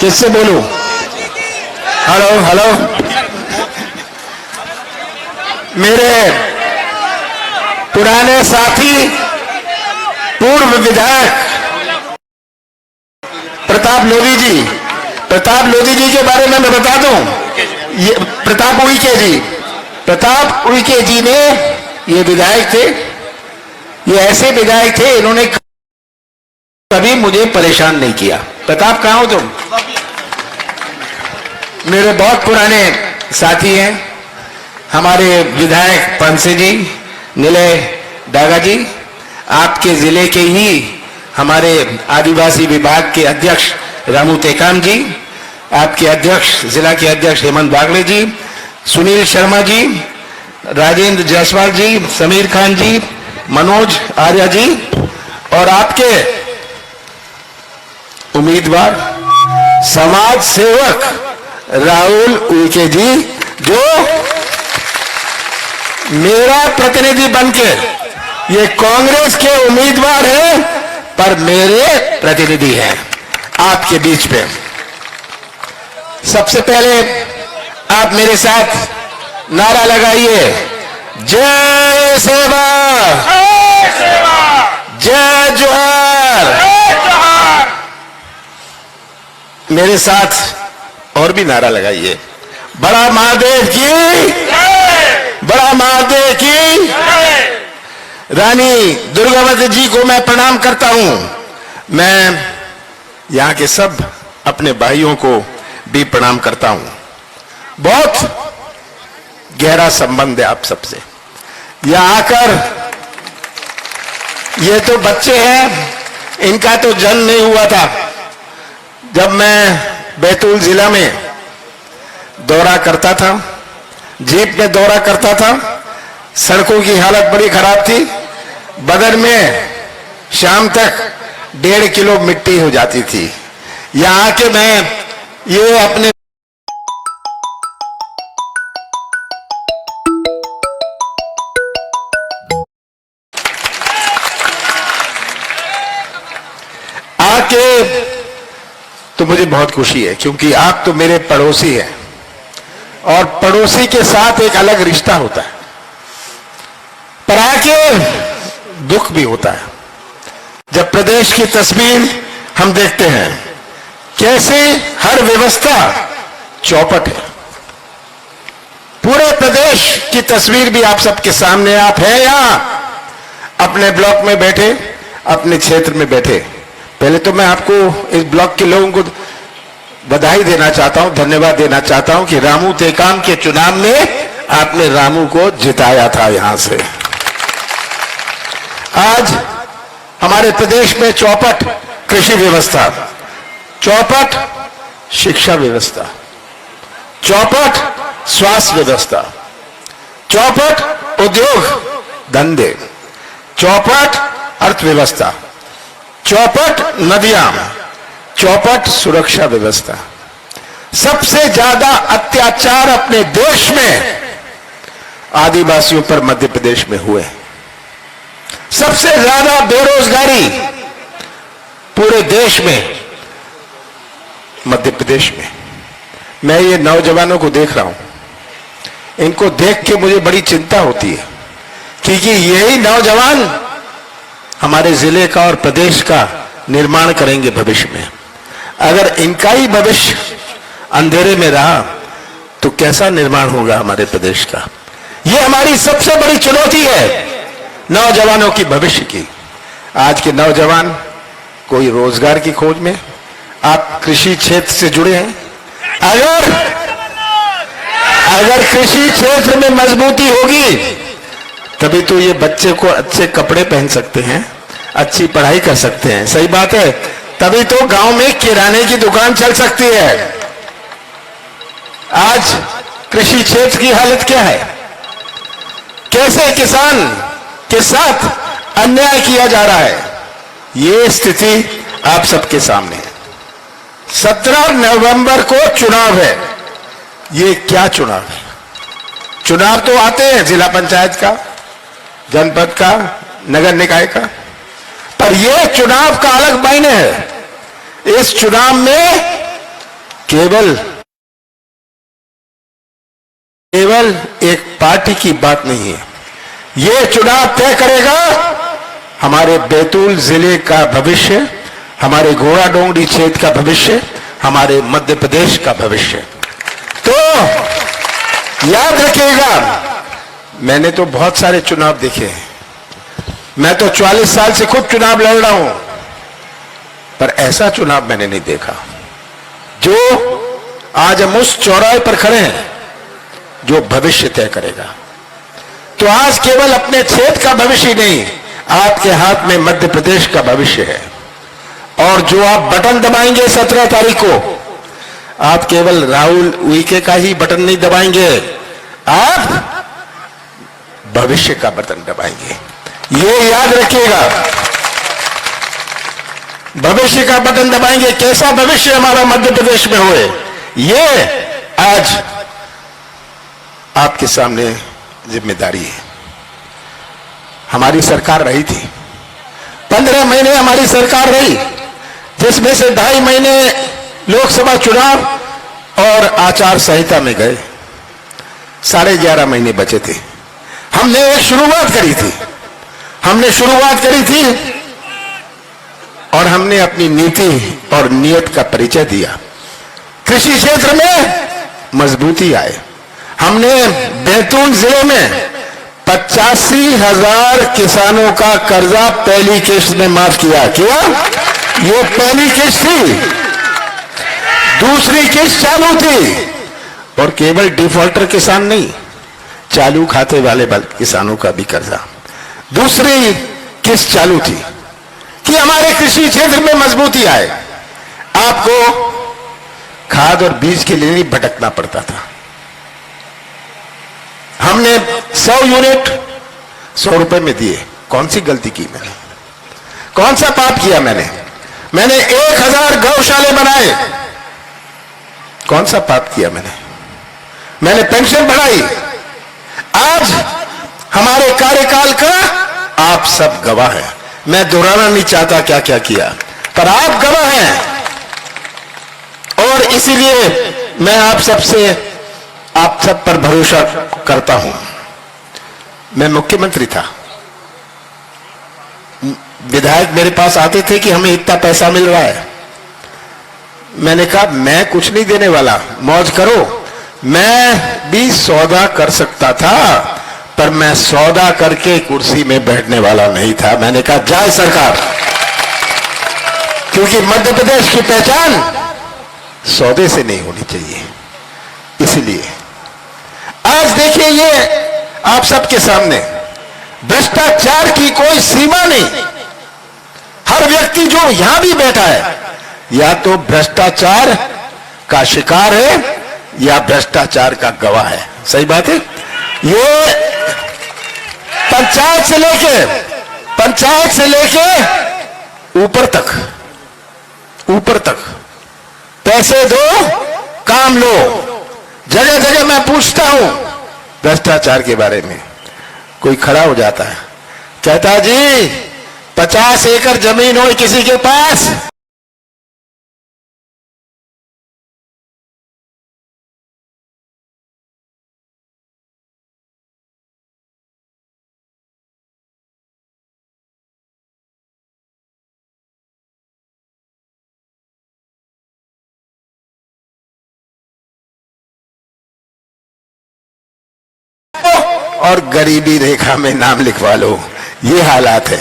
किससे बोलूं? Hello hello, मेरे पुराने साथी पूर्व विधायक प्रताप लोधी जी के बारे में मैं बता दूं। ये प्रताप उइके जी ने, ये विधायक थे, ये ऐसे विधायक थे, इन्होंने कभी मुझे परेशान नहीं किया। प्रताप कहाँ हो तुम? मेरे बहुत पुराने साथी हैं हमारे विधायक पंसे जी, निलय डागा जी, आपके जिले के ही हमारे आदिवासी विभाग के अध्यक्ष रामू टेकाम जी, आपके अध्यक्ष, जिला के अध्यक्ष हेमंत बागले जी, सुनील शर्मा जी, राजेंद्र जायसवाल जी, समीर खान जी, मनोज आर्या जी, और आपके उम्मीदवार समाज सेवक राहुल उइके जी, जो मेरा प्रतिनिधि बनके, ये कांग्रेस के उम्मीदवार हैं पर मेरे प्रतिनिधि हैं आपके बीच में। सबसे पहले आप मेरे साथ नारा लगाइए, जय सेवा, जय जोहार। मेरे साथ और भी नारा लगाइए, बड़ा महादेव की, बड़ा महादेव की। रानी दुर्गावती जी को मैं प्रणाम करता हूं। मैं यहां के सब अपने भाइयों को भी प्रणाम करता हूं। बहुत गहरा संबंध है आप सबसे। यहां आकर, ये तो बच्चे हैं, इनका तो जन्म नहीं हुआ था। जब मैं बैतूल जिला में दौरा करता था, जीप में दौरा करता था, सड़कों की हालत बड़ी खराब थी। बदर में शाम तक 1.5 किलो मिट्टी हो जाती थी। यहां आके मैं ये अपने आके तो मुझे बहुत खुशी है, क्योंकि आप तो मेरे पड़ोसी हैं और पड़ोसी के साथ एक अलग रिश्ता होता है। पर आके दुख भी होता है जब प्रदेश की तस्वीर हम देखते हैं, कैसे हर व्यवस्था चौपट है। पूरे प्रदेश की तस्वीर भी आप सबके सामने, आप हैं यहां अपने ब्लॉक में बैठे, अपने क्षेत्र में बैठे। पहले तो मैं आपको, इस ब्लॉक के लोगों को बधाई देना चाहता हूं, धन्यवाद देना चाहता हूं कि रामू टेकाम के चुनाव में आपने रामू को जिताया था यहां से। आज हमारे प्रदेश में चौपट कृषि व्यवस्था, चौपट शिक्षा व्यवस्था, चौपट स्वास्थ्य व्यवस्था, चौपट उद्योग धंधे, चौपट अर्थव्यवस्था, चौपट नदियां, चौपट सुरक्षा व्यवस्था। सबसे ज्यादा अत्याचार अपने देश में आदिवासियों पर मध्य प्रदेश में हुए। सबसे ज्यादा बेरोजगारी पूरे देश में मध्य प्रदेश में। मैं ये नौजवानों को देख रहा हूं, इनको देख के मुझे बड़ी चिंता होती है, क्योंकि यही नौजवान हमारे जिले का और प्रदेश का निर्माण करेंगे भविष्य में। अगर इनका ही भविष्य अंधेरे में रहा तो कैसा निर्माण होगा हमारे प्रदेश का। ये हमारी सबसे बड़ी चुनौती है नौजवानों की भविष्य की। आज के नौजवान कोई रोजगार की खोज में, आप कृषि क्षेत्र से जुड़े हैं, अगर कृषि क्षेत्र में मजबूती होगी तभी तो ये बच्चे को अच्छे कपड़े पहन सकते हैं, अच्छी पढ़ाई कर सकते हैं। सही बात है, तभी तो गांव में किराने की दुकान चल सकती है। आज कृषि क्षेत्र की हालत क्या है, कैसे किसान के साथ अन्याय किया जा रहा है, ये स्थिति आप सबके सामने है। 17 नवंबर को चुनाव है। ये क्या चुनाव है? चुनाव तो आते हैं जिला पंचायत का, जनपद का, नगर निकाय का, पर यह चुनाव का अलग मायने है। इस चुनाव में केवल एक पार्टी की बात नहीं है। यह चुनाव तय करेगा हमारे बैतूल जिले का भविष्य, हमारे घोड़ा डोंगरी क्षेत्र का भविष्य, हमारे मध्य प्रदेश का भविष्य। तो याद रखिएगा, मैंने तो बहुत सारे चुनाव देखे हैं, मैं तो 44 साल से खुद चुनाव लड़ रहा हूं, पर ऐसा चुनाव मैंने नहीं देखा जो आज हम उस चौराहे पर खड़े हैं जो भविष्य तय करेगा। तो आज केवल अपने क्षेत्र का भविष्य नहीं, आपके हाथ में मध्य प्रदेश का भविष्य है। और जो आप बटन दबाएंगे 17 तारीख को, आप केवल राहुल उइके का ही बटन नहीं दबाएंगे, आप भविष्य का बटन दबाएंगे। ये याद रखिएगा, भविष्य का बटन दबाएंगे। कैसा भविष्य हमारा मध्य प्रदेश में होए, ये आज आपके सामने जिम्मेदारी है। हमारी सरकार रही थी, 15 महीने हमारी सरकार रही, जिसमें से 2.5 महीने लोकसभा चुनाव और आचार संहिता में गए, 11.5 महीने बचे थे। हमने एक शुरुआत करी थी, और हमने अपनी नीति और नियत का परिचय दिया। कृषि क्षेत्र में मजबूती आए। हमने बैतूल जिले में 85,000 किसानों का कर्जा पहली किस्त में माफ किया। ये पहली किस्त थी, दूसरी किस्त चालू थी, और केवल डिफॉल्टर किसान नहीं, चालू खाते वाले किसानों का भी कर्जा दूसरी किस्त चालू थी कि हमारे कृषि क्षेत्र में मजबूती आए। आपको खाद और बीज के लिए नहीं भटकना पड़ता था। हमने 100 यूनिट 100 रुपए में दिए। कौन सी गलती की मैंने, कौन सा पाप किया मैंने 1000 गौशाले बनाए। कौन सा पाप किया मैंने पेंशन बढ़ाई। आज हमारे कार्यकाल का आप सब गवाह हैं। मैं दोहराना नहीं चाहता क्या क्या किया, पर आप गवाह हैं। और इसीलिए मैं आप सब पर भरोसा करता हूं। मैं मुख्यमंत्री था, विधायक मेरे पास आते थे कि हमें इतना पैसा मिल रहा है। मैंने कहा मैं कुछ नहीं देने वाला, मौज करो। मैं भी सौदा कर सकता था, पर मैं सौदा करके कुर्सी में बैठने वाला नहीं था। मैंने कहा जाए सरकार, क्योंकि मध्य प्रदेश की पहचान सौदे से नहीं होनी चाहिए। इसलिए आज देखिए, ये आप सबके सामने भ्रष्टाचार की कोई सीमा नहीं। हर व्यक्ति जो यहां भी बैठा है, या तो भ्रष्टाचार का शिकार है या भ्रष्टाचार का गवाह है। सही बात है। ये पंचायत से लेके ऊपर तक पैसे दो, काम लो। जगह जगह मैं पूछता हूं भ्रष्टाचार के बारे में। कोई खड़ा हो जाता है, कहता है जी 50 एकड़ जमीन हो किसी के पास, और गरीबी रेखा में नाम लिखवा लो। ये हालात है।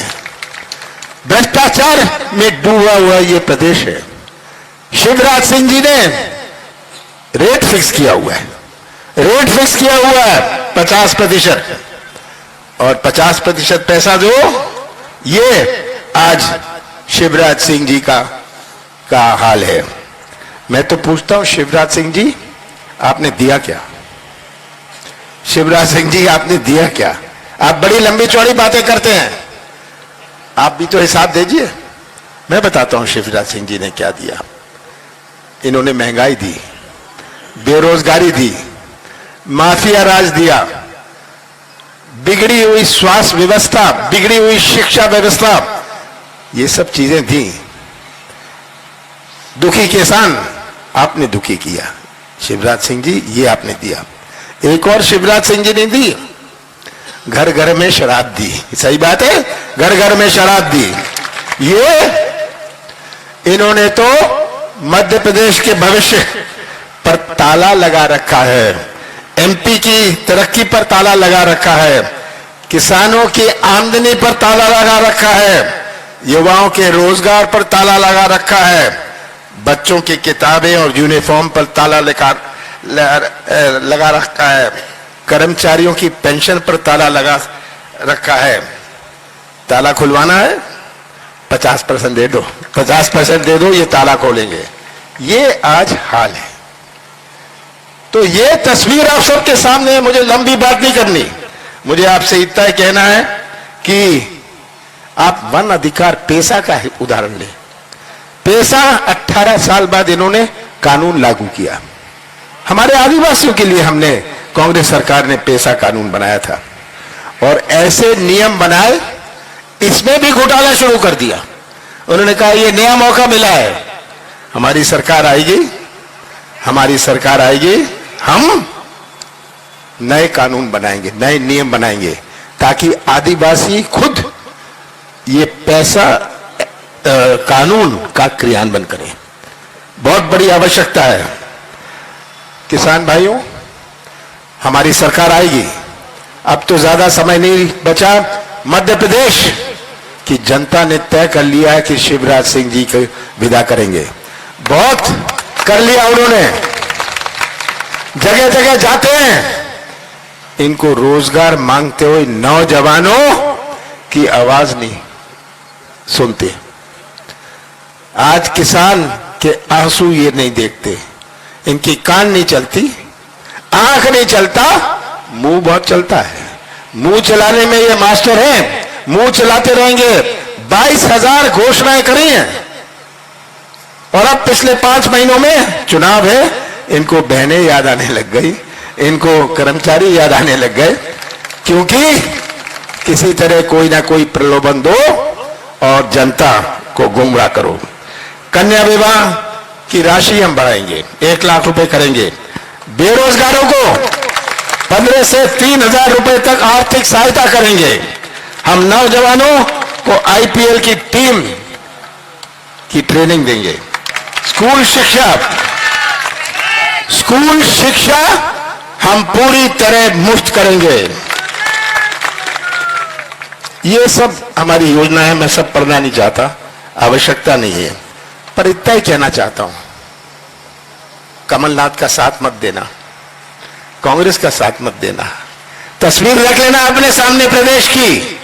भ्रष्टाचार में डूबा हुआ ये प्रदेश है। शिवराज सिंह जी ने रेट फिक्स किया हुआ है, 50%, और 50% पैसा दो। ये आज शिवराज सिंह जी का हाल है। मैं तो पूछता हूं शिवराज सिंह जी, आपने दिया क्या? शिवराज सिंह जी आपने दिया क्या? आप बड़ी लंबी चौड़ी बातें करते हैं, आप भी तो हिसाब दीजिए। मैं बताता हूं शिवराज सिंह जी ने क्या दिया। इन्होंने महंगाई दी, बेरोजगारी दी, माफिया राज दिया, बिगड़ी हुई स्वास्थ्य व्यवस्था, बिगड़ी हुई शिक्षा व्यवस्था, ये सब चीजें दी। दुखी किसान आपने दुखी किया। शिवराज सिंह जी, ये आपने दिया। एक और शिवराज सिंह जी ने दी, घर घर में शराब दी। सही बात है, घर घर में शराब दी। ये इन्होंने तो मध्य प्रदेश के भविष्य पर ताला लगा रखा है, एमपी की तरक्की पर ताला लगा रखा है, किसानों की आमदनी पर ताला लगा रखा है, युवाओं के रोजगार पर ताला लगा रखा है, बच्चों की किताबें और यूनिफॉर्म पर ताला लगा रखा है, कर्मचारियों की पेंशन पर ताला लगा रखा है। ताला खुलवाना है, 50% दे दो, 50% दे दो, ये ताला खोलेंगे। ये आज हाल है। तो ये तस्वीर आप सबके सामने है। मुझे लंबी बात नहीं करनी, मुझे आपसे इतना ही कहना है कि आप वन अधिकार पेशा का उदाहरण लें। पेशा 18 साल बाद इन्होंने कानून लागू किया। हमारे आदिवासियों के लिए हमने, कांग्रेस सरकार ने पेशा कानून बनाया था और ऐसे नियम बनाए, इसमें भी घोटाला शुरू कर दिया। उन्होंने कहा ये नया मौका मिला है, हमारी सरकार आएगी, हमारी सरकार आएगी, हम नए कानून बनाएंगे, नए नियम बनाएंगे ताकि आदिवासी खुद ये पैसा कानून का क्रियान्वयन करें। बहुत बड़ी आवश्यकता है। किसान भाइयों, हमारी सरकार आएगी, अब तो ज्यादा समय नहीं बचा। मध्य प्रदेश की जनता ने तय कर लिया है कि शिवराज सिंह जी को विदा करेंगे। बहुत कर लिया उन्होंने, जगह जगह जाते हैं, इनको रोजगार मांगते हुए नौजवानों की आवाज नहीं सुनते। आज किसान के आंसू ये नहीं देखते, इनकी कान नहीं चलती, आंख नहीं चलता, मुंह बहुत चलता है। मुंह चलाने में ये मास्टर हैं, मुंह चलाते रहेंगे। 22,000 घोषणाएं करी हैं और अब पिछले 5 महीनों में चुनाव है, इनको बहनें याद आने लग गई, इनको कर्मचारी याद आने लग गए, क्योंकि किसी तरह कोई ना कोई प्रलोभन दो और जनता को गुमराह करो। कन्या विवाह की राशि हम बढ़ाएंगे, 1 लाख रुपए करेंगे। बेरोजगारों को 15 से 3,000 रुपए तक आर्थिक सहायता करेंगे। हम नौजवानों को आईपीएल की टीम की ट्रेनिंग देंगे। स्कूल शिक्षा हम पूरी तरह मुफ्त करेंगे। ये सब हमारी योजना है, मैं सब पढ़ना नहीं चाहता, आवश्यकता नहीं है, पर इतना ही कहना चाहता हूं, कमलनाथ का साथ मत देना, कांग्रेस का साथ मत देना, तस्वीर रख लेना अपने सामने प्रदेश की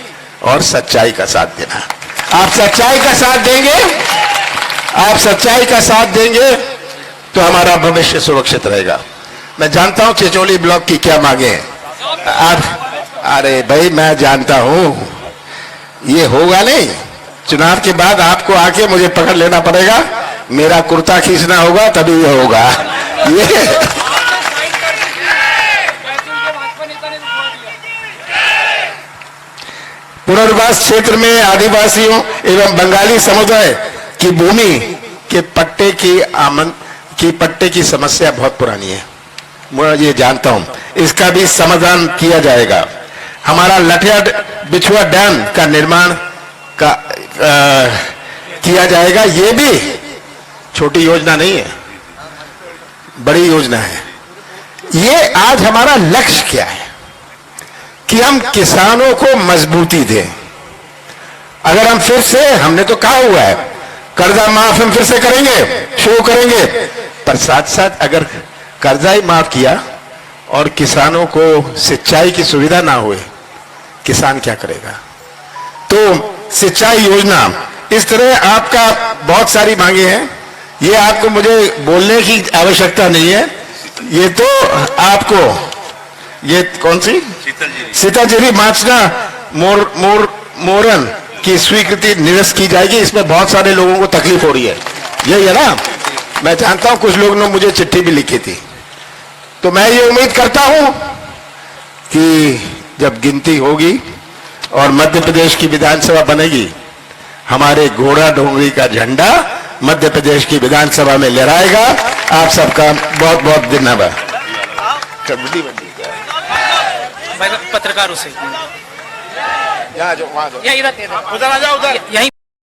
और सच्चाई का साथ देना। आप सच्चाई का साथ देंगे, आप सच्चाई का साथ देंगे तो हमारा भविष्य सुरक्षित रहेगा। मैं जानता हूं चिचोली ब्लॉक की क्या मांगे हैं। अरे भाई, मैं जानता हूं ये होगा नहीं। चुनाव के बाद आपको आके मुझे पकड़ लेना पड़ेगा, मेरा कुर्ता खींचना होगा, तभी ये होगा। ये पुनर्वास क्षेत्र में आदिवासियों एवं बंगाली समुदाय की भूमि के पट्टे की समस्या बहुत पुरानी है, मैं ये जानता हूं, इसका भी समाधान किया जाएगा। हमारा लठिया बिछुआ डैम का निर्माण का किया जाएगा। ये भी छोटी योजना नहीं है, बड़ी योजना है। ये आज हमारा लक्ष्य क्या है कि हम किसानों को मजबूती दें। अगर हम फिर से, हमने तो कहा हुआ है कर्जा माफ हम फिर से करेंगे, शुरू करेंगे, पर साथ साथ अगर कर्जा ही माफ किया और किसानों को सिंचाई की सुविधा ना हुए, किसान क्या करेगा? तो सिंचाई योजना, इस तरह आपका बहुत सारी मांगे हैं। ये आपको मुझे बोलने की आवश्यकता नहीं है, ये तो आपको, ये कौन सी सीताजिरी माचना मोरन की स्वीकृति निरस्त की जाएगी। इसमें बहुत सारे लोगों को तकलीफ हो रही है, यही है ना? मैं जानता हूं कुछ लोगों ने मुझे चिट्ठी भी लिखी थी। तो मैं ये उम्मीद करता हूं कि जब गिनती होगी और मध्य प्रदेश की विधानसभा बनेगी, हमारे घोड़ा डोंगरी का झंडा मध्य प्रदेश की विधानसभा में लहराएगा। आप सबका बहुत बहुत धन्यवाद। भाई पत्रकारों से यहाँ जो वहाँ या इधर उधर आ जाओ उधर। यहीं